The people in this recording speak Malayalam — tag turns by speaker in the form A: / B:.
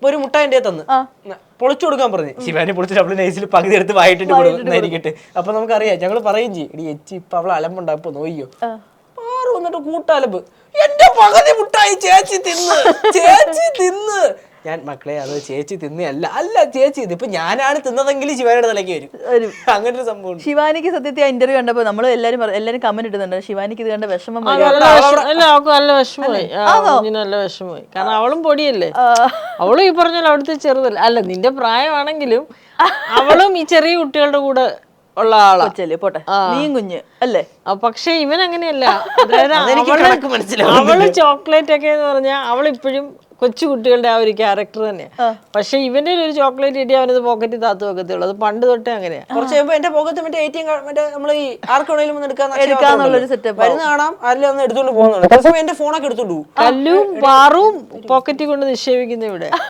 A: ഒരു മുട്ടായി എന്റെ തന്ന് പൊളിച്ചു കൊടുക്കാൻ പറഞ്ഞു. ശിവാനി പൊളിച്ചിട്ട് അവള് നൈസിൽ പകുതി എടുത്ത് വായിട്ടിട്ട് കൊടുക്കുന്നതായിരിക്കട്ടെ. അപ്പൊ നമുക്കറിയാം, ഞങ്ങള് പറയും ചെയ്യും, എടി എച്ചി ഇപ്പൊ അവള് അലമ്പുണ്ടാവും, ഇപ്പൊ നോയ്യോ പാറു വന്നിട്ട് കൂട്ടാലമ്പ്, എന്റെ പകുതി മുട്ടായി ചേച്ചി തിന്ന്. ഞാൻ മക്കളെ അത് ചേച്ചി തിന്നല്ല, അല്ല ചേച്ചി ഇത് ഇപ്പൊ ഞാനാണ് തിന്നതെങ്കിൽ ശിവാനിയുടെ തലയ്ക്ക് വരും. അങ്ങനെ ഒരു സംഭവം.
B: ശിവാനിക്ക് സത്യത്തിൽ ആ ഇന്റർവ്യൂ കണ്ടപ്പോ നമ്മള് എല്ലാരും കമന്റ് ഇടുന്നുണ്ട്, ശിവാനിക്ക് ഇത് കണ്ട വിഷമം
C: നല്ല വിഷമമായി. നല്ല വിഷമമായി. കാരണം അവളും പൊടിയല്ലേ, അവളും ഈ പറഞ്ഞാൽ അവിടുത്തെ ചെറുതല്ല. അല്ല, നിന്റെ പ്രായമാണെങ്കിലും അവളും ഈ ചെറിയ കുട്ടികളുടെ കൂടെ ഉള്ള ആളാ.
B: പോട്ടെ, നീയും കുഞ്ഞ് അല്ലേ.
C: പക്ഷെ ഇവൻ അങ്ങനെയല്ല. അതായത് അവള് ചോക്ലേറ്റ് ഒക്കെ എന്ന് പറഞ്ഞാൽ അവളിപ്പോഴും കൊച്ചു കുട്ടികളുടെ ആ ഒരു ക്യാരക്ടർ തന്നെ. പക്ഷെ ഇവന്റെ ഒരു ചോക്ലേറ്റ് കിട്ടി അവനത് പോക്കറ്റിൽ താത്തു വെക്കത്തുള്ളൂ. അത് പണ്ട് തൊട്ടേ അങ്ങനെയാ.
A: കുറച്ച് കഴിയുമ്പോ എന്റെ പോക്കറ്റ് മറ്റേ ATM നമ്മൾ ഈ ആർക്കാണെങ്കിലും ഒന്ന്
B: എടുക്കാന്നുള്ളൊരു സെറ്റപ്പ്
A: വരുന്ന കാണാം, ആരെങ്കിലും ഒന്ന് എടുത്തോണ്ട് പോകുന്നുണ്ട്. ചില സമയം എന്റെ ഫോണൊക്കെ എടുത്തോണ്ട് പോകും.
C: കല്ലും പാറും പോക്കറ്റിൽ കൊണ്ട് നിക്ഷേപിക്കുന്ന ഇവിടെ.